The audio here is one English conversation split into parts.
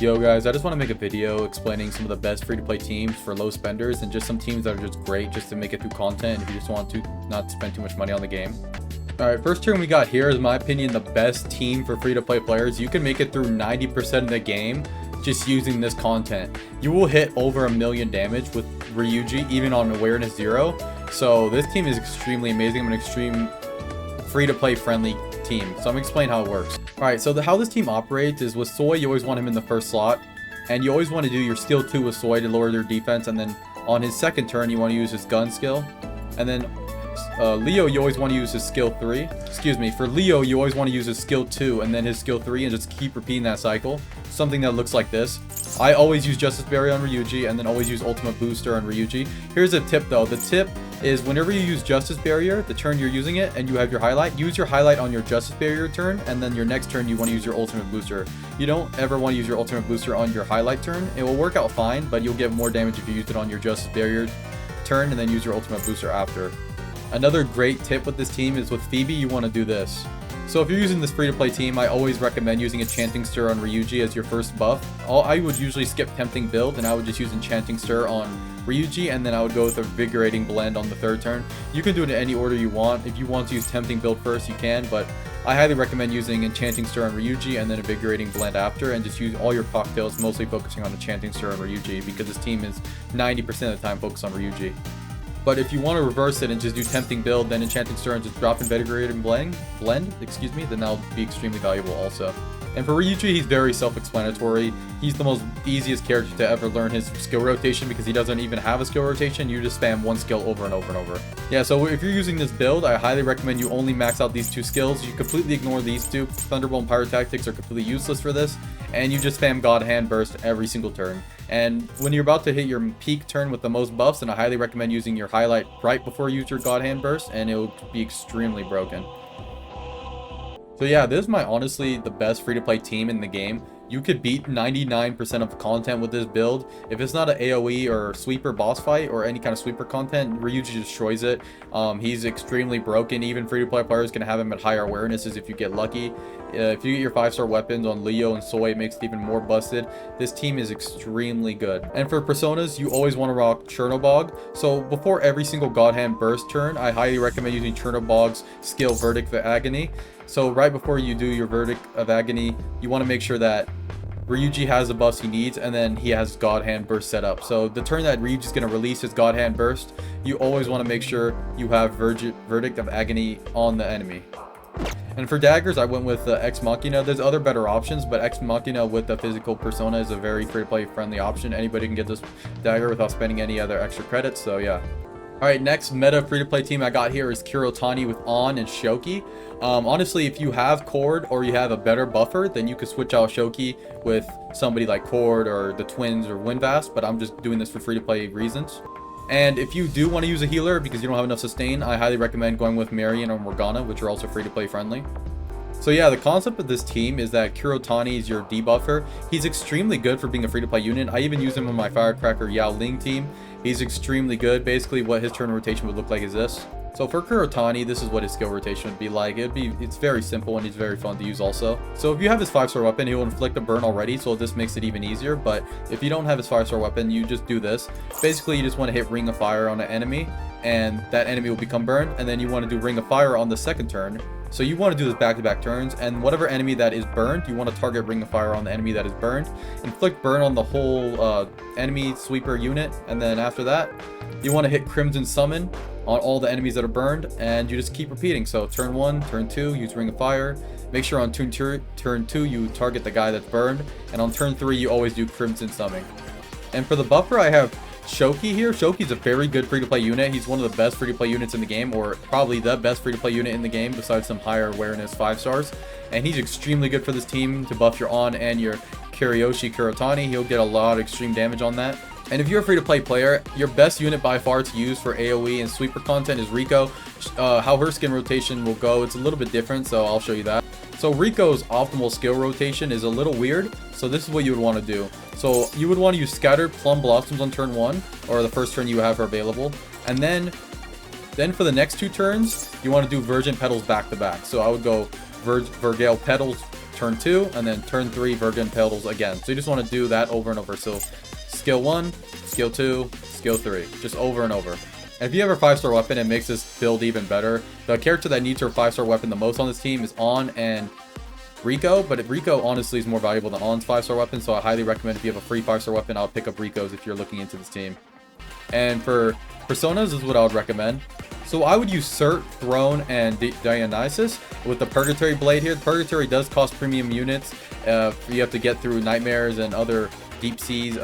Yo guys, I just want to make a video explaining some of the best free-to-play teams for low spenders and just some teams that are just great just to make it through content if you just want to not spend too much money on the game. Alright, first team we got here is, in my opinion, the best team for free-to-play players. You can make it through 90% of the game just using this content. You will hit over 1 million damage with Ryuji even on awareness 0. So this team is extremely amazing. I'm an extreme free-to-play friendly team. So I'm gonna explain how it works. Alright, so how this team operates is with Soy, you always want him in the first slot. And you always want to do your skill 2 with Soy to lower their defense. And then on his second turn, you want to use his gun skill. And then Leo, you always want to use his skill 3. Excuse me, for Leo, you always want to use his skill 2 and then his skill 3 and just keep repeating that cycle. Something that looks like this. I always use Justice Barrier on Ryuji and then always use Ultimate Booster on Ryuji. Here's a tip though. The tip is whenever you use Justice Barrier, the turn you're using it and you have your highlight, use your highlight on your Justice Barrier turn, and then your next turn you want to use your Ultimate Booster. You don't ever want to use your Ultimate Booster on your highlight turn. It will work out fine, but you'll get more damage if you use it on your Justice Barrier turn and then use your Ultimate Booster after. Another great tip with this team is with Phoebe, you want to do this. So if you're using this free-to-play team, I always recommend using Enchanting Stir on Ryuji as your first buff. I would usually skip Tempting Build, and I would just use Enchanting Stir on Ryuji, and then I would go with a Invigorating Blend on the third turn. You can do it in any order you want. If you want to use Tempting Build first, you can, but I highly recommend using Enchanting Stir on Ryuji and then Invigorating Blend after, and just use all your cocktails, mostly focusing on Enchanting Stir on Ryuji, because this team is 90% of the time focused on Ryuji. But if you want to reverse it and just do Tempting Build, then Enchanting Stir and just drop Invigorating Blend, then that'll be extremely valuable also. And for Ryuji, he's very self-explanatory. He's the most easiest character to ever learn his skill rotation because he doesn't even have a skill rotation. You just spam one skill over and over and over. Yeah, so if you're using this build, I highly recommend you only max out these 2 skills. You completely ignore these 2. Thunderbolt and Pyrotactics are completely useless for this. And you just spam God Hand Burst every single turn. And when you're about to hit your peak turn with the most buffs, then I highly recommend using your highlight right before you use your God Hand Burst, and it will be extremely broken. So yeah, this is honestly the best free-to-play team in the game. You could beat 99% of the content with this build. If it's not an AoE or sweeper boss fight or any kind of sweeper content, Ryuji destroys it. He's extremely broken. Even free-to-play players can have him at higher awarenesses if you get lucky. If you get your 5-star weapons on Leo and Soy, it makes it even more busted. This team is extremely good. And for personas, you always want to rock Chernobog. So before every single God Hand Burst turn, I highly recommend using Chernobog's skill Verdict of Agony. So right before you do your Verdict of Agony, you want to make sure that Ryuji has the buffs he needs, and then he has God Hand Burst set up. So the turn that Ryuji's going to release his God Hand Burst, you always want to make sure you have Verdict of Agony on the enemy. And for daggers, I went with Ex Machina. There's other better options, but Ex Machina with the physical persona is a very free-to-play friendly option. Anybody can get this dagger without spending any other extra credits, so yeah. Alright, next meta free-to-play team I got here is Kurotani with On and Shoki. Honestly, if you have Cord or you have a better buffer, then you could switch out Shoki with somebody like Cord or the Twins or Winvast, but I'm just doing this for free-to-play reasons. And if you do want to use a healer because you don't have enough sustain, I highly recommend going with Marion or Morgana, which are also free-to-play friendly. So yeah, the concept of this team is that Kurotani is your debuffer. He's extremely good for being a free-to-play unit. I even use him on my Firecracker Yao Ling team. He's extremely good. Basically, what his turn rotation would look like is this. So for Kurotani, this is what his skill rotation would be like. It's very simple and he's very fun to use also. So if you have his 5-star weapon, he will inflict a burn already, so this makes it even easier. But if you don't have his 5-star weapon, you just do this. Basically, you just want to hit Ring of Fire on an enemy, and that enemy will become burned, and then you want to do Ring of Fire on the second turn. So you want to do this back-to-back turns, and whatever enemy that is burned, you want to target Ring of Fire on the enemy that is burned. Inflict burn on the whole enemy sweeper unit, and then after that, you want to hit Crimson Summon on all the enemies that are burned, and you just keep repeating. So turn 1, turn 2, use Ring of Fire. Make sure on turn 2 you target the guy that's burned, and on turn 3 you always do Crimson Summon. And for the buffer, I have Shoki here. Shoki's a very good free-to-play unit. He's one of the best free-to-play units in the game, or probably the best free-to-play unit in the game besides some higher awareness 5-stars. And he's extremely good for this team to buff your On and your Kiriyoshi Kurotani. He'll get a lot of extreme damage on that. And if you're a free-to-play player, your best unit by far to use for AoE and sweeper content is Rico. How her skin rotation will go, it's a little bit different, so I'll show you that. So Rico's optimal skill rotation is a little weird, so this is what you would want to do. So you would want to use Scattered Plum Blossoms on turn 1, or the first turn you have her available. And then for the next 2 turns, you want to do Virgin Petals back to back. So I would go Vergale Petals turn 2, and then turn 3 Virgin Pedals again. So you just want to do that over and over. So skill 1, skill 2, skill 3, just over and over. And if you have a 5-star weapon, it makes this build even better. The character that needs her 5-star weapon the most on this team is On and Rico, but Rico honestly is more valuable than On's 5-star weapon, so I highly recommend if you have a free 5-star weapon, I'll pick up Rico's if you're looking into this team. And for personas is what I would recommend. So I would use Cert, Throne, and Dionysus with the Purgatory Blade here. The Purgatory does cost premium units. You have to get through Nightmares and other Deep Seas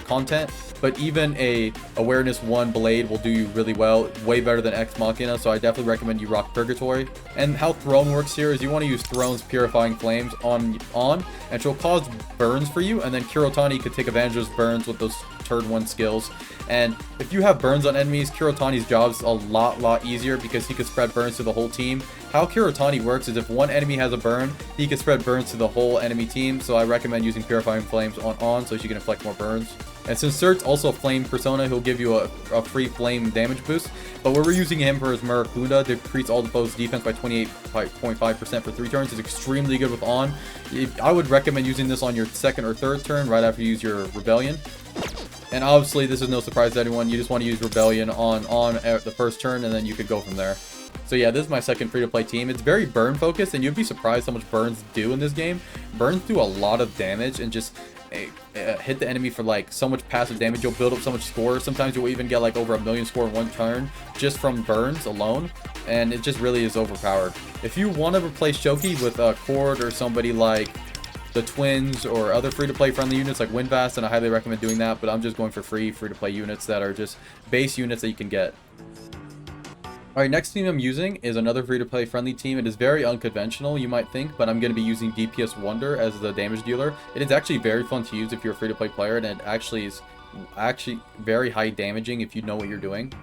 content. But even a Awareness 1 Blade will do you really well. Way better than Ex Machina, so I definitely recommend you rock Purgatory. And how Throne works here is you want to use Throne's Purifying Flames on, and she'll cause burns for you. And then Kurotani could take advantage of those burns with those turn 1 skills. And if you have burns on enemies, Kurotani's job is a lot easier because he could spread burns to the whole team. How Kurotani works is if one enemy has a burn, he can spread burns to the whole enemy team. So I recommend using Purifying Flames on so she can inflict more burns. And since Cert's also a flame persona, he'll give you a free flame damage boost. But we're using him for his Murakunda to increase all the foes' defense by 28.5% for 3 turns. It's extremely good with On. I would recommend using this on your 2nd or 3rd turn right after you use your Rebellion. And obviously, this is no surprise to anyone. You just want to use Rebellion on at the 1st turn, and then you could go from there. So yeah, this is my 2nd free-to-play team. It's very burn focused, and you'd be surprised how much burns do in this game. Burns do a lot of damage and just hit the enemy for like so much passive damage. You'll build up so much score. Sometimes you'll even get like over 1 million score in 1 turn just from burns alone, and it just really is overpowered. If you want to replace Shoki with a Cord or somebody like the Twins or other free-to-play friendly units like Windvast, and I highly recommend doing that, but I'm just going for free-to-play units that are just base units that you can get. Alright, next team I'm using is another free-to-play friendly team. It is very unconventional, you might think, but I'm going to be using DPS Wonder as the damage dealer. It is actually very fun to use if you're a free-to-play player, and it actually is very high damaging if you know what you're doing.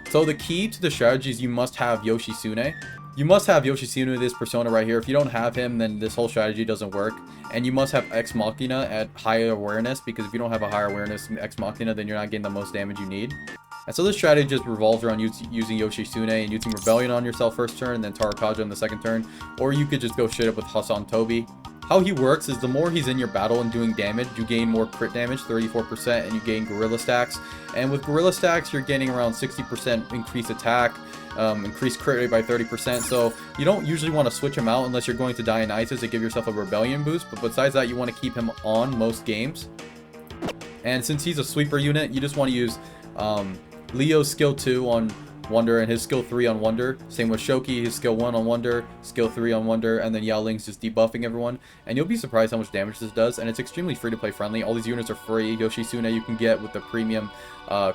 So the key to the strategy is you must have Yoshitsune. You must have Yoshitsune, this persona right here. If you don't have him, then this whole strategy doesn't work. And you must have Ex Machina at higher awareness, because if you don't have a higher awareness in Ex Machina, then you're not getting the most damage you need. And so this strategy just revolves around using Yoshitsune and using Rebellion on yourself 1st turn, and then Tarakaja on the 2nd turn. Or you could just go straight up with Hassan Tobi. How he works is the more he's in your battle and doing damage, you gain more crit damage, 34%, and you gain Gorilla Stacks. And with Gorilla Stacks, you're getting around 60% increased attack, increased crit rate by 30%. So you don't usually want to switch him out unless you're going to Dionysus to give yourself a Rebellion boost. But besides that, you want to keep him on most games. And since he's a sweeper unit, you just want to use Leo's skill 2 on Wonder and his skill 3 on Wonder. Same with Shoki, his skill 1 on Wonder, skill 3 on Wonder, and then Yao Ling's just debuffing everyone. And you'll be surprised how much damage this does, and it's extremely free-to-play friendly. All these units are free. Yoshitsune you can get with the premium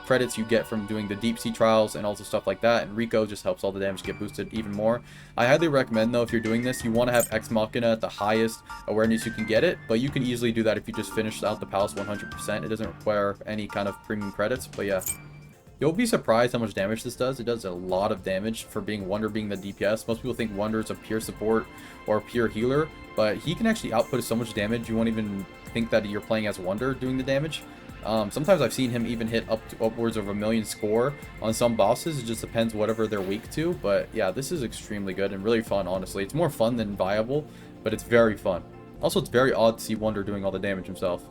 credits you get from doing the Deep Sea trials and also stuff like that. And Rico just helps all the damage get boosted even more. I highly recommend, though, if you're doing this, you want to have Ex Machina at the highest awareness you can get it, but you can easily do that if you just finish out the palace 100%. It doesn't require any kind of premium credits, but yeah. You'll be surprised how much damage this does. It does a lot of damage for being Wonder being the DPS. Most people think Wonder is a pure support or a pure healer, but he can actually output so much damage you won't even think that you're playing as Wonder doing the damage. Sometimes I've seen him even hit upwards of 1 million score on some bosses. It just depends whatever they're weak to, but yeah, this is extremely good and really fun, honestly. It's more fun than viable, but it's very fun. Also, it's very odd to see Wonder doing all the damage himself.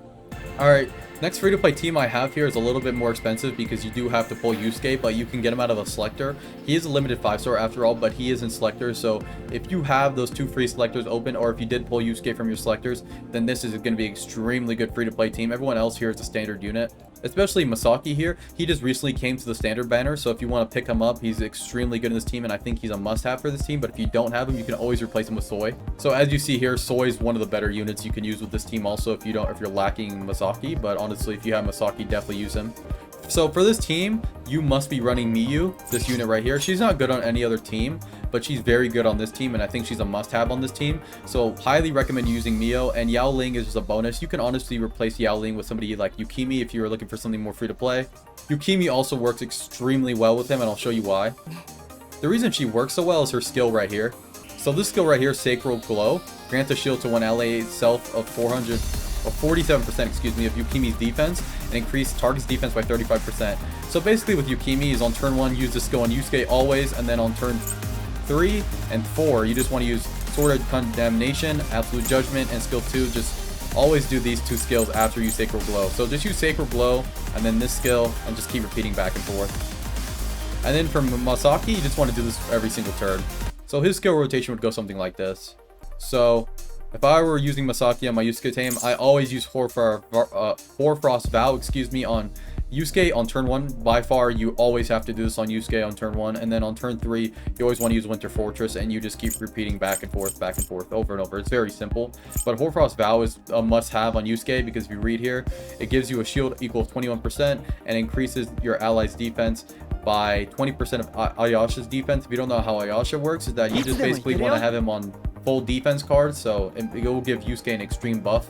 Alright, next free-to-play team I have here is a little bit more expensive because you do have to pull Yusuke, but you can get him out of a selector. He is a limited 5-star after all, but he is in selectors, so if you have those 2 free selectors open, or if you did pull Yusuke from your selectors, then this is going to be an extremely good free-to-play team. Everyone else here is a standard unit. Especially Masaki here, he just recently came to the standard banner, so if you want to pick him up, he's extremely good in this team, and I think he's a must-have for this team. But if you don't have him, you can always replace him with Soy. So as you see here, Soy is one of the better units you can use with this team also if you're lacking Masaki. But honestly, if you have Masaki, definitely use him. So for this team, you must be running Miyu, this unit right here. She's not good on any other team, but she's very good on this team, and I think she's a must-have on this team. So highly recommend using Miyu, and Yao Ling is just a bonus. You can honestly replace Yao Ling with somebody like Yukimi if you were looking for something more free-to-play. Yukimi also works extremely well with him, and I'll show you why. The reason she works so well is her skill right here. So this skill right here, Sacral Glow, grants a shield to one ally itself of 47%, excuse me, of Yukimi's defense, and increase target's defense by 35%. So basically with Yukimi is on turn 1, use this skill on Yusuke always, and then on turn 3 and 4, you just want to use Sword of Condemnation, Absolute Judgment, and skill 2. Just always do these 2 skills after you use Sacred Glow. So just use Sacred Glow and then this skill and just keep repeating back and forth. And then for Masaki, you just want to do this every single turn. So his skill rotation would go something like this. So if I were using Masaki on my Yusuke team, I always use Hoarfrost Vow, on Yusuke on turn 1. By far, you always have to do this on Yusuke on turn 1. And then on turn 3, you always want to use Winter Fortress, and you just keep repeating back and forth, over and over. It's very simple. But Hoarfrost Vow is a must-have on Yusuke, because if you read here, it gives you a shield equal to 21% and increases your allies' defense by 20% of Ayasha's defense. If you don't know how Ayasha works, is that you just basically want to have him on full defense cards, so it will give Yusuke an extreme buff.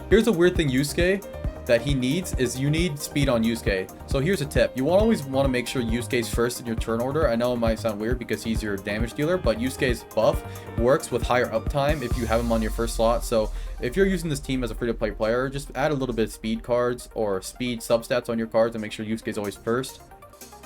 Here's a weird thing Yusuke that he needs is you need speed on Yusuke. So here's a tip. You always want to make sure Yusuke's first in your turn order. I know it might sound weird because he's your damage dealer, but Yusuke's buff works with higher uptime if you have him on your first slot. So if you're using this team as a free-to-play player, just add a little bit of speed cards or speed substats on your cards and make sure Yusuke's always first.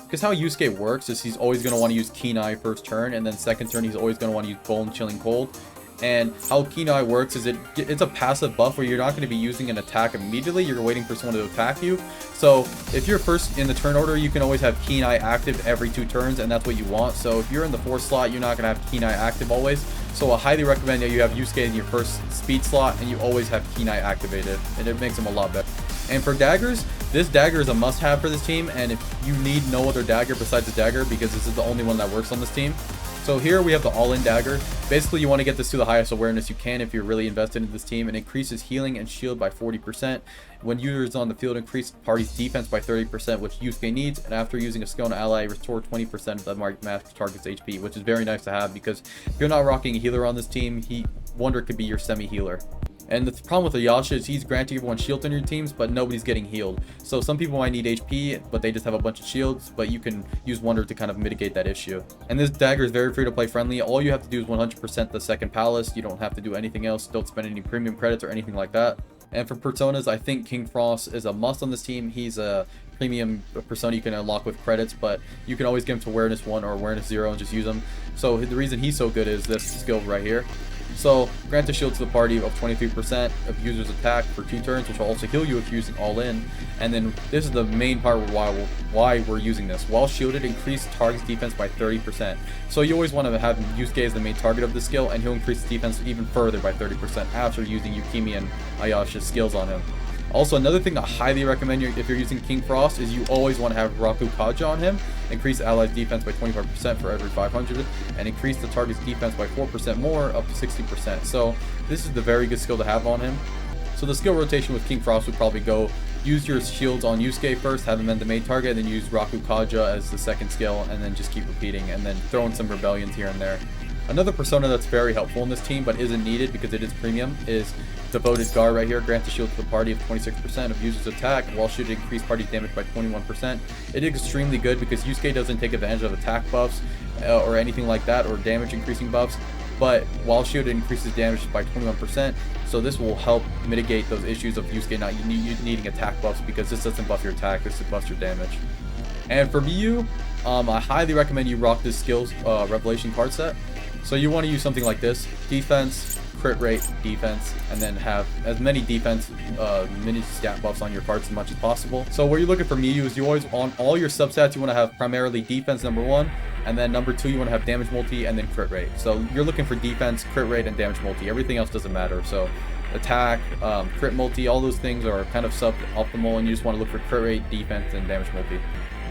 Because how Yusuke works is he's always going to want to use Kenai first turn, and then second turn he's always going to want to use Bone Chilling Cold. And how Kenai works is it's a passive buff where you're not going to be using an attack immediately. You're waiting for someone to attack you. So if you're first in the turn order, you can always have Kenai active every 2 turns, and that's what you want. So if you're in the 4th slot, you're not going to have Kenai active always. So I highly recommend that you have Yusuke in your first speed slot, and you always have Kenai activated, and it makes him a lot better. And for daggers, this dagger is a must-have for this team, and if you need no other dagger besides the dagger, because this is the only one that works on this team. So here we have the all-in dagger. Basically, you want to get this to the highest awareness you can if you're really invested in this team. It increases healing and shield by 40%. When users on the field, increase the party's defense by 30%, which Yusuke needs. And after using a skill on an ally, restore 20% of the max target's HP, which is very nice to have, because if you're not rocking a healer on this team, Wonder could be your semi-healer. And the problem with Ayasha is he's granting everyone shields on your teams, but nobody's getting healed. So some people might need HP, but they just have a bunch of shields, but you can use Wonder to kind of mitigate that issue. And this dagger is very free to play friendly. All you have to do is 100% the second palace. You don't have to do anything else. Don't spend any premium credits or anything like that. And for personas, I think King Frost is a must on this team. He's a premium persona you can unlock with credits, but you can always give him to awareness 1 or awareness 0 and just use him. So the reason he's so good is this skill right here. So grant a shield to the party of 23% of users attack for 2 turns, which will also heal you if you're using all in. And then this is the main part why we're using this. While shielded, increase target's defense by 30%. So you always want to have Yusuke as the main target of the skill, and he'll increase his defense even further by 30% after using Yukimi and Ayasha's skills on him. Also, another thing I highly recommend if you're using King Frost is you always want to have Raku Kaja on him. Increase allies defense by 25% for every 500, and increase the target's defense by 4% more, up to 60%. So this is the very good skill to have on him. So the skill rotation with King Frost would probably go use your shields on Yusuke first, have him as the main target, and then use Raku Kaja as the second skill, and then just keep repeating, and then throw in some rebellions here and there. Another persona that's very helpful in this team but isn't needed because it is premium is Devoted Guard right here. Grants a shield to the party of 26% of users' attack while shooting increase party damage by 21%. It is extremely good because Yusuke doesn't take advantage of attack buffs or anything like that, or damage increasing buffs, but while shielded increases damage by 21%. So this will help mitigate those issues of Yusuke not needing attack buffs, because this doesn't buff your attack, this buffs your damage. And for Miyu, I highly recommend you rock this skills revelation card set. So you want to use something like this: defense, crit rate, defense, and then have as many defense mini stat buffs on your cards as much as possible. So what you're looking for Miyu is you always, on all your substats, you want to have primarily defense number 1, and then number 2 you want to have damage multi, and then crit rate. So you're looking for defense, crit rate, and damage multi. Everything else doesn't matter. So attack, crit multi, all those things are kind of suboptimal, and you just want to look for crit rate, defense, and damage multi.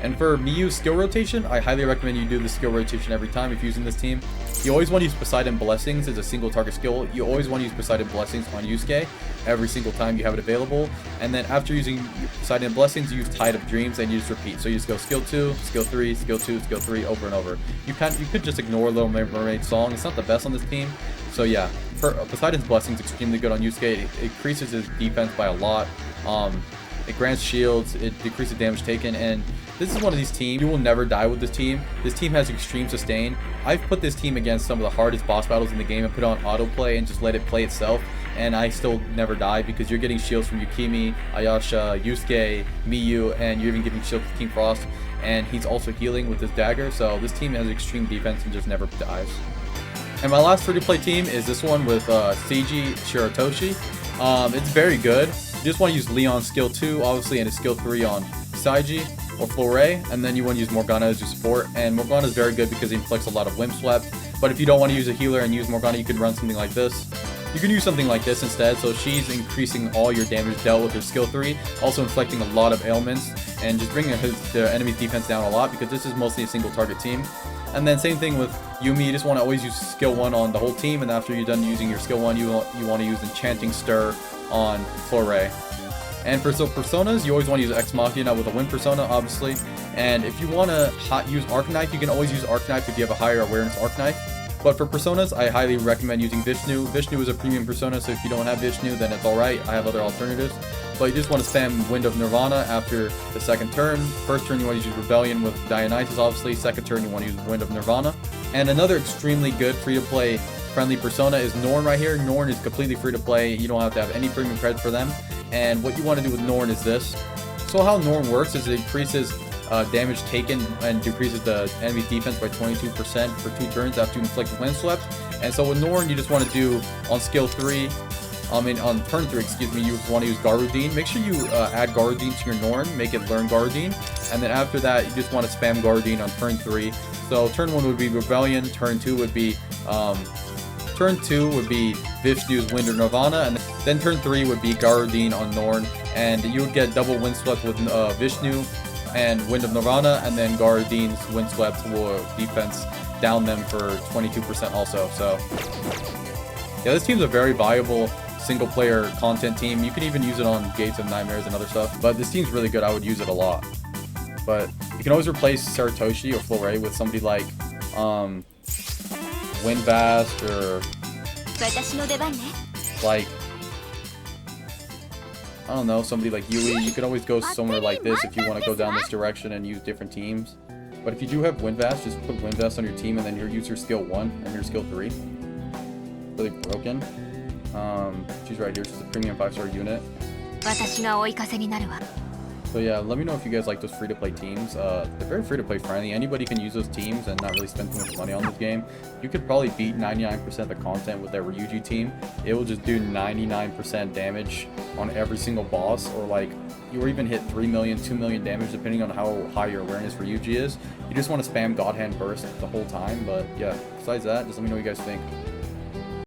And for Miyu's skill rotation, I highly recommend you do the skill rotation every time if you're using this team. You always want to use Poseidon Blessings as a single target skill. You always want to use Poseidon Blessings on Yusuke every single time you have it available. And then after using Poseidon Blessings, you use Tide of Dreams, and you just repeat. So you just go skill 2, skill 3, skill 2, skill 3 over and over. You could just ignore Little Mermaid song. It's not the best on this team. So yeah, Poseidon's Blessings extremely good on Yusuke. It increases his defense by a lot. It grants shields, it decreases damage taken, and this is one of these teams, you will never die with this team. This team has extreme sustain. I've put this team against some of the hardest boss battles in the game and put on autoplay and just let it play itself, and I still never die because you're getting shields from Yukimi, Ayasha, Yusuke, Miyu, and you're even getting shields from King Frost, and he's also healing with his dagger. So this team has extreme defense and just never dies. And my last free-to-play team is this one with Seiji Shiratoshi. It's very good. You just want to use Leon's skill 2, obviously, and his skill 3 on Saiji or Flore, and then you want to use Morgana as your support. And Morgana is very good because he inflicts a lot of Wind Swept. But if you don't want to use a healer and use Morgana, you can run something like this. You can use something like this instead, so she's increasing all your damage dealt with her skill 3, also inflicting a lot of ailments, and just bringing the enemy's defense down a lot, because this is mostly a single target team. And then same thing with Yumi, you just want to always use skill 1 on the whole team, and after you're done using your skill 1, you want to use Enchanting Stir on Flore. And for personas, you always want to use Ex Machina with a Wind persona, obviously. And if you want to use Arc Knife, you can always use Arc Knife if you have a higher awareness Arc Knife. But for personas, I highly recommend using Vishnu. Vishnu is a premium persona, so if you don't have Vishnu, then it's alright. I have other alternatives. But you just want to spam Wind of Nirvana after the second turn. First turn, you want to use Rebellion with Dionysus, obviously. Second turn, you want to use Wind of Nirvana. And another extremely good free-to-play friendly persona is Norn right here. Norn is completely free-to-play. You don't have to have any premium credits for them. And what you want to do with Norn is this. So how Norn works is it increases damage taken and decreases the enemy's defense by 22% for 2 turns after you inflict Wind Swept. And so with Norn, you just want to do on skill 3, on turn 3, excuse me, you want to use Garudine. Make sure you add Garudine to your Norn, make it learn Garudine. And then after that, you just want to spam Garudine on turn 3. So turn 1 would be Rebellion, turn 2 would be Vishnu's Wind or Nirvana, and then turn 3 would be Garudine on Norn, and you would get double Wind Swept with Vishnu and Wind of Nirvana, and then Garudine's Wind Swept will defense down them for 22% also. So yeah, this team's a very viable single player content team. You can even use it on Gates of Nightmares and other stuff, but this team's really good. I would use it a lot. But you can always replace Saratoshi or Flore with somebody like Windvast or like, I don't know, somebody like Yui. You can always go somewhere like this if you want to go down this direction and use different teams. But if you do have Windvast, just put Windvast on your team and then you use your skill 1 and your skill 3. Really broken. She's right here. She's a premium 5-star unit. So yeah, let me know if you guys like those free-to-play teams. They're very free-to-play friendly. Anybody can use those teams and not really spend too much money on this game. You could probably beat 99% of the content with that Ryuji team. It will just do 99% damage on every single boss, or even hit 3 million, 2 million damage depending on how high your awareness for Ryuji is. You just want to spam God Hand Burst the whole time, but yeah, besides that, just let me know what you guys think.